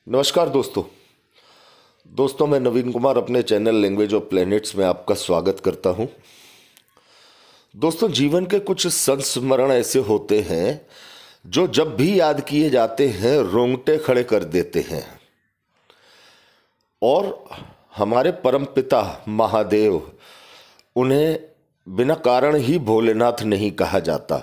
नमस्कार दोस्तों मैं नवीन कुमार अपने चैनल लैंग्वेज ऑफ प्लैनेट्स में आपका स्वागत करता हूं। दोस्तों, जीवन के कुछ संस्मरण ऐसे होते हैं जो जब भी याद किए जाते हैं रोंगटे खड़े कर देते हैं। और हमारे परमपिता महादेव, उन्हें बिना कारण ही भोलेनाथ नहीं कहा जाता।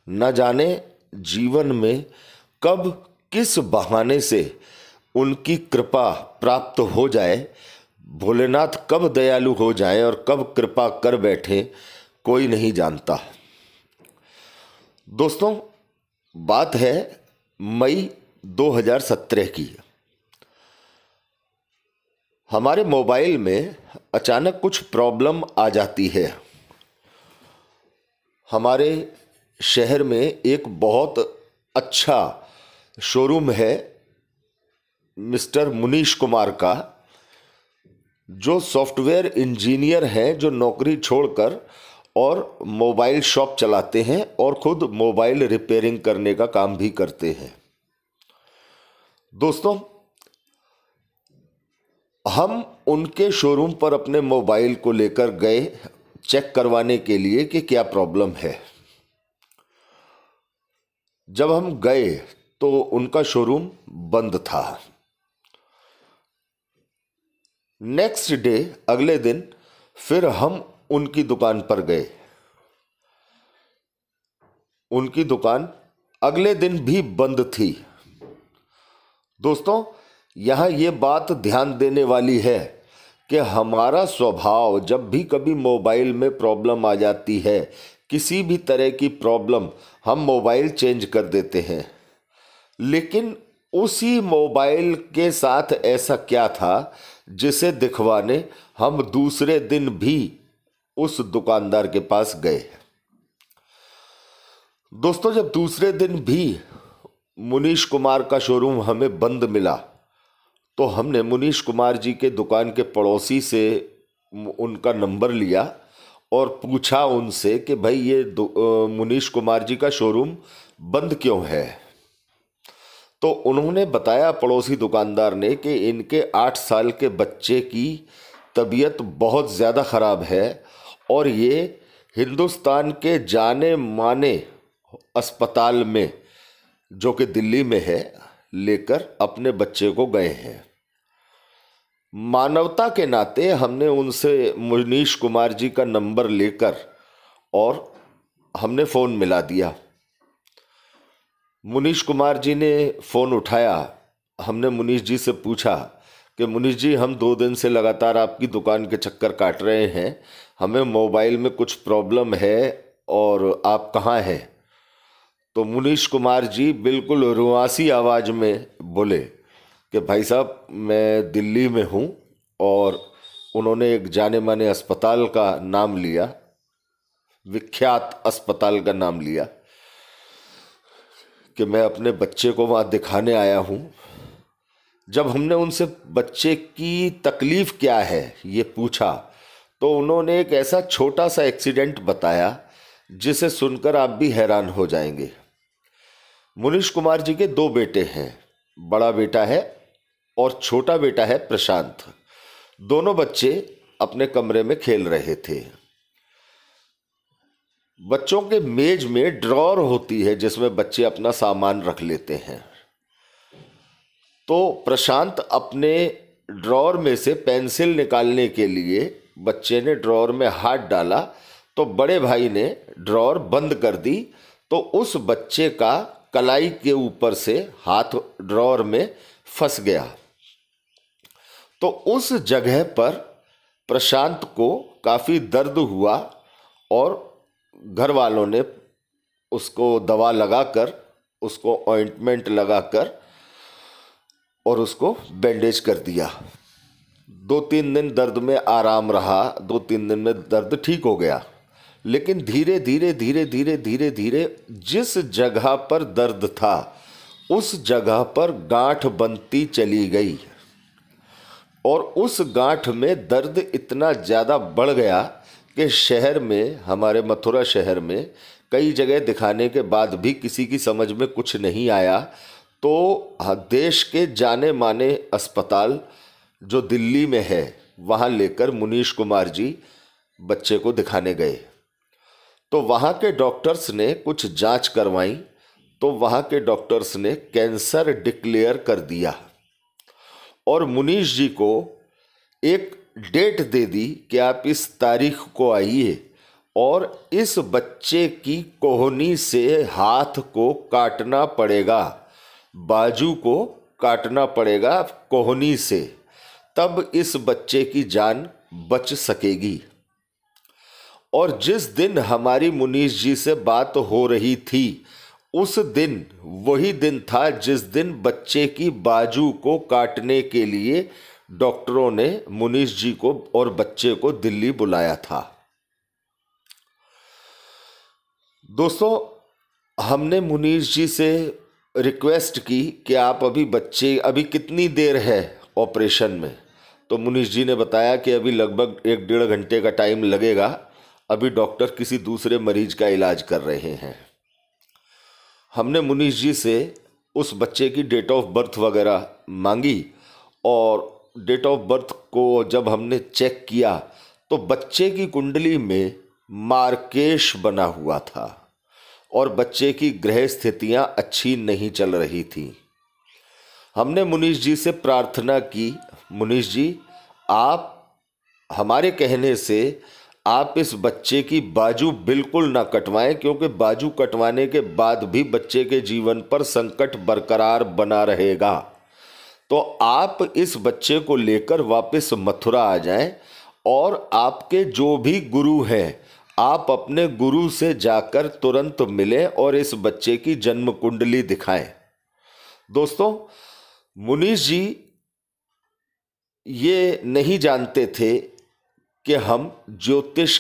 न जाने जीवन में कब किस बहाने से उनकी कृपा प्राप्त हो जाए, भोलेनाथ कब दयालु हो जाएं और कब कृपा कर बैठे, कोई नहीं जानता। दोस्तों, बात है मई 2017 की। हमारे मोबाइल में अचानक कुछ प्रॉब्लम आ जाती है। हमारे शहर में एक बहुत अच्छा शोरूम है मिस्टर मुनीश कुमार का, जो सॉफ्टवेयर इंजीनियर हैं, जो नौकरी छोड़कर और मोबाइल शॉप चलाते हैं और खुद मोबाइल रिपेयरिंग करने का काम भी करते हैं। दोस्तों, हम उनके शोरूम पर अपने मोबाइल को लेकर गए चेक करवाने के लिए कि क्या प्रॉब्लम है। जब हम गए तो उनका शोरूम बंद था। नेक्स्ट डे, अगले दिन फिर हम उनकी दुकान पर गए। उनकी दुकान अगले दिन भी बंद थी। दोस्तों, यहाँ ये बात ध्यान देने वाली है कि हमारा स्वभाव, जब भी कभी मोबाइल में प्रॉब्लम आ जाती है, किसी भी तरह की प्रॉब्लम, हम मोबाइल चेंज कर देते हैं। लेकिन उसी मोबाइल के साथ ऐसा क्या था जिसे दिखवाने हम दूसरे दिन भी उस दुकानदार के पास गए। दोस्तों, जब दूसरे दिन भी मुनीश कुमार का शोरूम हमें बंद मिला तो हमने मुनीश कुमार जी के दुकान के पड़ोसी से उनका नंबर लिया और पूछा उनसे कि भाई, ये मुनीश कुमार जी का शोरूम बंद क्यों है। तो उन्होंने बताया, पड़ोसी दुकानदार ने, कि इनके 8 साल के बच्चे की तबीयत बहुत ज़्यादा ख़राब है और ये हिंदुस्तान के जाने माने अस्पताल में, जो कि दिल्ली में है, लेकर अपने बच्चे को गए हैं। मानवता के नाते हमने उनसे मुनीश कुमार जी का नंबर लेकर और हमने फ़ोन मिला दिया। मुनीश कुमार जी ने फ़ोन उठाया। हमने मुनीश जी से पूछा कि मुनीश जी, हम 2 दिन से लगातार आपकी दुकान के चक्कर काट रहे हैं, हमें मोबाइल में कुछ प्रॉब्लम है और आप कहाँ हैं। तो मुनीश कुमार जी बिल्कुल रुआसी आवाज़ में बोले कि भाई साहब, मैं दिल्ली में हूँ। और उन्होंने एक जाने माने अस्पताल का नाम लिया, विख्यात अस्पताल का नाम लिया, कि मैं अपने बच्चे को वहाँ दिखाने आया हूँ। जब हमने उनसे बच्चे की तकलीफ़ क्या है ये पूछा तो उन्होंने एक ऐसा छोटा सा एक्सीडेंट बताया जिसे सुनकर आप भी हैरान हो जाएंगे। मुनीश कुमार जी के 2 बेटे हैं, बड़ा बेटा है और छोटा बेटा है प्रशांत। दोनों बच्चे अपने कमरे में खेल रहे थे। बच्चों के मेज में ड्रॉर होती है जिसमें बच्चे अपना सामान रख लेते हैं। तो प्रशांत अपने ड्रॉर में से पेंसिल निकालने के लिए बच्चे ने ड्रॉर में हाथ डाला तो बड़े भाई ने ड्रॉर बंद कर दी। तो उस बच्चे का कलाई के ऊपर से हाथ ड्रॉर में फंस गया। तो उस जगह पर प्रशांत को काफ़ी दर्द हुआ और घर वालों ने उसको दवा लगाकर, उसको ऑइंटमेंट लगाकर और उसको बैंडेज कर दिया। 2-3 दिन दर्द में आराम रहा। 2-3 दिन में दर्द ठीक हो गया। लेकिन धीरे धीरे जिस जगह पर दर्द था उस जगह पर गांठ बनती चली गई और उस गांठ में दर्द इतना ज़्यादा बढ़ गया कि शहर में, हमारे मथुरा शहर में कई जगह दिखाने के बाद भी किसी की समझ में कुछ नहीं आया। तो हाँ, देश के जाने माने अस्पताल जो दिल्ली में है वहाँ लेकर मुनीश कुमार जी बच्चे को दिखाने गए। तो वहाँ के डॉक्टर्स ने कुछ जांच करवाई, तो वहाँ के डॉक्टर्स ने कैंसर डिक्लेयर कर दिया और मुनीश जी को एक डेट दे दी कि आप इस तारीख को आइए और इस बच्चे की कोहनी से हाथ को काटना पड़ेगा, बाजू को काटना पड़ेगा कोहनी से, तब इस बच्चे की जान बच सकेगी। और जिस दिन हमारी मुनीश जी से बात हो रही थी उस दिन वही दिन था जिस दिन बच्चे की बाजू को काटने के लिए डॉक्टरों ने मुनीश जी को और बच्चे को दिल्ली बुलाया था। दोस्तों, हमने मुनीश जी से रिक्वेस्ट की कि आप अभी कितनी देर है ऑपरेशन में। तो मुनीश जी ने बताया कि अभी लगभग 1-1.5 घंटे का टाइम लगेगा, अभी डॉक्टर किसी दूसरे मरीज का इलाज कर रहे हैं। हमने मुनीश जी से उस बच्चे की डेट ऑफ बर्थ वगैरह मांगी और डेट ऑफ बर्थ को जब हमने चेक किया तो बच्चे की कुंडली में मार्केश बना हुआ था और बच्चे की ग्रह स्थितियां अच्छी नहीं चल रही थी। हमने मुनीश जी से प्रार्थना की, मुनीश जी आप हमारे कहने से आप इस बच्चे की बाजू बिल्कुल ना कटवाएं, क्योंकि बाजू कटवाने के बाद भी बच्चे के जीवन पर संकट बरकरार बना रहेगा। तो आप इस बच्चे को लेकर वापस मथुरा आ जाएं और आपके जो भी गुरु हैं आप अपने गुरु से जाकर तुरंत मिलें और इस बच्चे की जन्म कुंडली दिखाएं। दोस्तों, मुनीश जी ये नहीं जानते थे कि हम ज्योतिष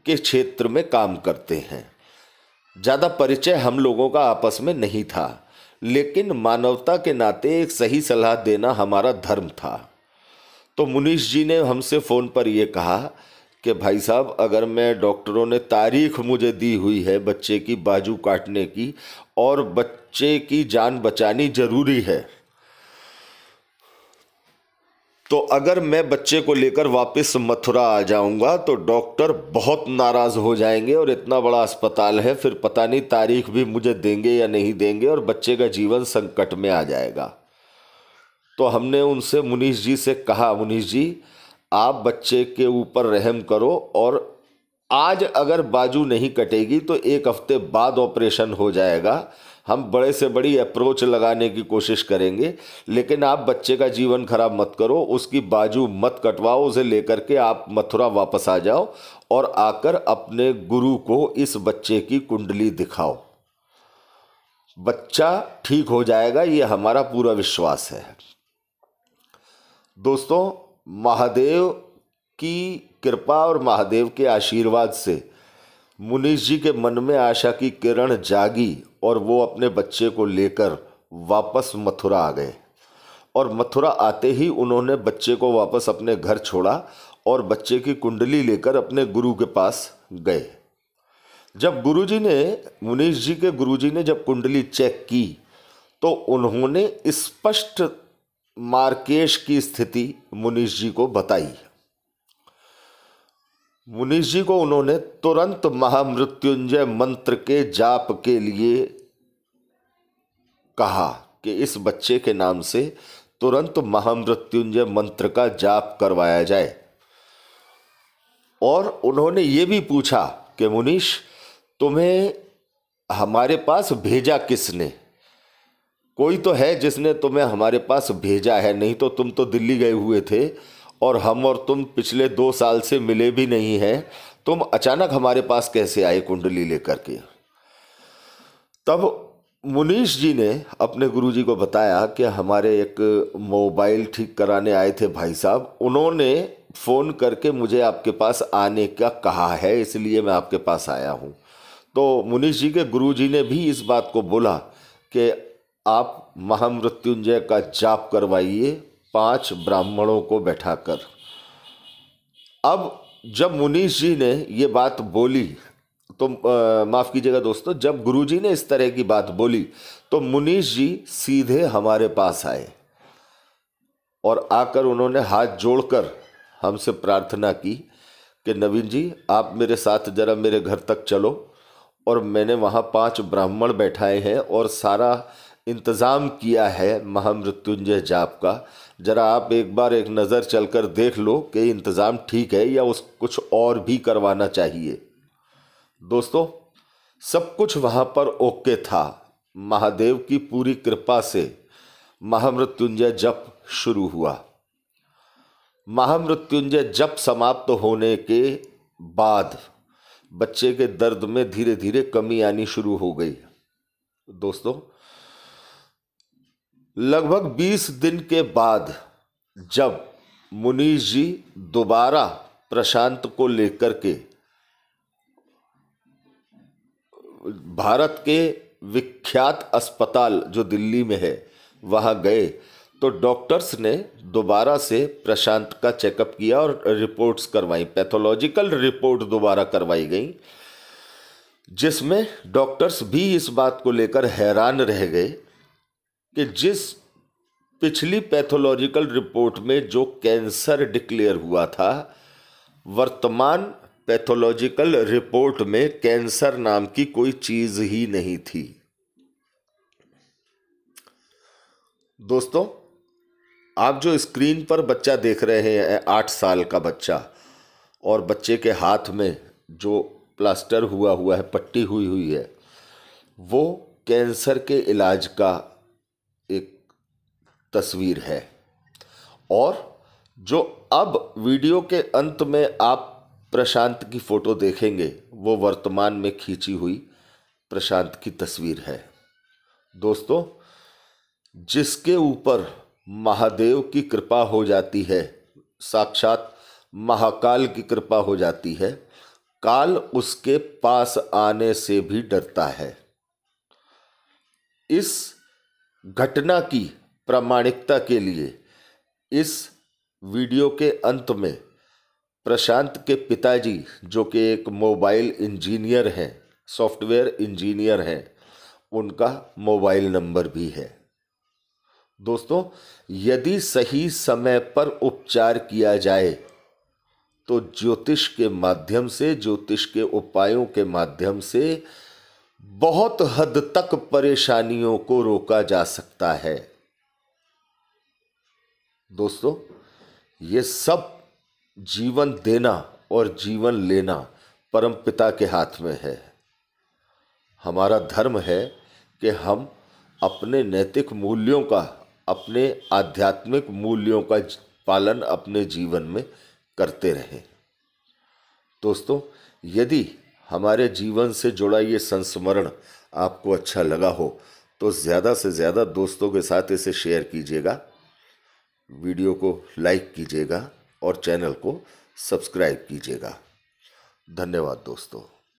के क्षेत्र में काम करते हैं। ज़्यादा परिचय हम लोगों का आपस में नहीं था, लेकिन मानवता के नाते एक सही सलाह देना हमारा धर्म था। तो मुनीश जी ने हमसे फ़ोन पर यह कहा कि भाई साहब, अगर मैं डॉक्टरों ने तारीख मुझे दी हुई है बच्चे की बाजू काटने की और बच्चे की जान बचानी ज़रूरी है, तो अगर मैं बच्चे को लेकर वापस मथुरा आ जाऊंगा तो डॉक्टर बहुत नाराज़ हो जाएंगे और इतना बड़ा अस्पताल है, फिर पता नहीं तारीख भी मुझे देंगे या नहीं देंगे और बच्चे का जीवन संकट में आ जाएगा। तो हमने उनसे मुनीश जी से कहा, मुनीश जी आप बच्चे के ऊपर रहम करो और आज अगर बाजू नहीं कटेगी तो 1 हफ्ते बाद ऑपरेशन हो जाएगा। हम बड़े से बड़ी अप्रोच लगाने की कोशिश करेंगे, लेकिन आप बच्चे का जीवन खराब मत करो, उसकी बाजू मत कटवाओ, उसे लेकर के आप मथुरा वापस आ जाओ और आकर अपने गुरु को इस बच्चे की कुंडली दिखाओ। बच्चा ठीक हो जाएगा, ये हमारा पूरा विश्वास है। दोस्तों, महादेव की कृपा और महादेव के आशीर्वाद से मुनीश जी के मन में आशा की किरण जागी और वो अपने बच्चे को लेकर वापस मथुरा आ गए। और मथुरा आते ही उन्होंने बच्चे को वापस अपने घर छोड़ा और बच्चे की कुंडली लेकर अपने गुरु के पास गए। जब मुनीश जी के गुरुजी ने जब कुंडली चेक की तो उन्होंने स्पष्ट मार्केश की स्थिति मुनीश जी को बताई। मुनीश जी को उन्होंने तुरंत महामृत्युंजय मंत्र के जाप के लिए कहा कि इस बच्चे के नाम से तुरंत महामृत्युंजय मंत्र का जाप करवाया जाए। और उन्होंने ये भी पूछा कि मुनीश, तुम्हें हमारे पास भेजा किसने? कोई तो है जिसने तुम्हें हमारे पास भेजा है, नहीं तो तुम तो दिल्ली गए हुए थे और हम और तुम पिछले 2 साल से मिले भी नहीं हैं, तुम अचानक हमारे पास कैसे आए कुंडली लेकर के? तब मुनीश जी ने अपने गुरुजी को बताया कि हमारे एक मोबाइल ठीक कराने आए थे भाई साहब, उन्होंने फ़ोन करके मुझे आपके पास आने का कहा है, इसलिए मैं आपके पास आया हूँ। तो मुनीश जी के गुरुजी ने भी इस बात को बोला कि आप महामृत्युंजय का जाप करवाइए 5 ब्राह्मणों को बैठाकर। अब जब मुनीश जी ने ये बात बोली तो माफ़ कीजिएगा दोस्तों, जब गुरुजी ने इस तरह की बात बोली तो मुनीश जी सीधे हमारे पास आए और आकर उन्होंने हाथ जोड़कर हमसे प्रार्थना की कि नवीन जी आप मेरे साथ जरा मेरे घर तक चलो, और मैंने वहाँ 5 ब्राह्मण बैठाए हैं और सारा इंतज़ाम किया है महामृत्युंजय जाप का, जरा आप एक बार एक नज़र चलकर देख लो कि इंतज़ाम ठीक है या उस कुछ और भी करवाना चाहिए। दोस्तों सब कुछ वहाँ पर ओके था। महादेव की पूरी कृपा से महामृत्युंजय जप शुरू हुआ। महामृत्युंजय जप समाप्त होने के बाद बच्चे के दर्द में धीरे धीरे कमी आनी शुरू हो गई। दोस्तों लगभग 20 दिन के बाद जब मुनीश जी दोबारा प्रशांत को लेकर के भारत के विख्यात अस्पताल जो दिल्ली में है वहाँ गए, तो डॉक्टर्स ने दोबारा से प्रशांत का चेकअप किया और रिपोर्ट्स करवाई, पैथोलॉजिकल रिपोर्ट दोबारा करवाई गई, जिसमें डॉक्टर्स भी इस बात को लेकर हैरान रह गए कि जिस पिछली पैथोलॉजिकल रिपोर्ट में जो कैंसर डिक्लेयर हुआ था, वर्तमान पैथोलॉजिकल रिपोर्ट में कैंसर नाम की कोई चीज ही नहीं थी। दोस्तों आप जो स्क्रीन पर बच्चा देख रहे हैं 8 साल का बच्चा, और बच्चे के हाथ में जो प्लास्टर हुआ है, पट्टी हुई है, वो कैंसर के इलाज का एक तस्वीर है। और जो अब वीडियो के अंत में आप प्रशांत की फोटो देखेंगे वो वर्तमान में खींची हुई प्रशांत की तस्वीर है। दोस्तों जिसके ऊपर महादेव की कृपा हो जाती है, साक्षात महाकाल की कृपा हो जाती है, काल उसके पास आने से भी डरता है। इस घटना की प्रामाणिकता के लिए इस वीडियो के अंत में प्रशांत के पिताजी जो कि एक मोबाइल इंजीनियर हैं, सॉफ्टवेयर इंजीनियर हैं, उनका मोबाइल नंबर भी है। दोस्तों यदि सही समय पर उपचार किया जाए तो ज्योतिष के माध्यम से, ज्योतिष के उपायों के माध्यम से बहुत हद तक परेशानियों को रोका जा सकता है। दोस्तों ये सब जीवन देना और जीवन लेना परमपिता के हाथ में है। हमारा धर्म है कि हम अपने नैतिक मूल्यों का, अपने आध्यात्मिक मूल्यों का पालन अपने जीवन में करते रहें। दोस्तों यदि हमारे जीवन से जुड़ा ये संस्मरण आपको अच्छा लगा हो तो ज़्यादा से ज़्यादा दोस्तों के साथ इसे शेयर कीजिएगा, वीडियो को लाइक कीजिएगा और चैनल को सब्सक्राइब कीजिएगा। धन्यवाद दोस्तों।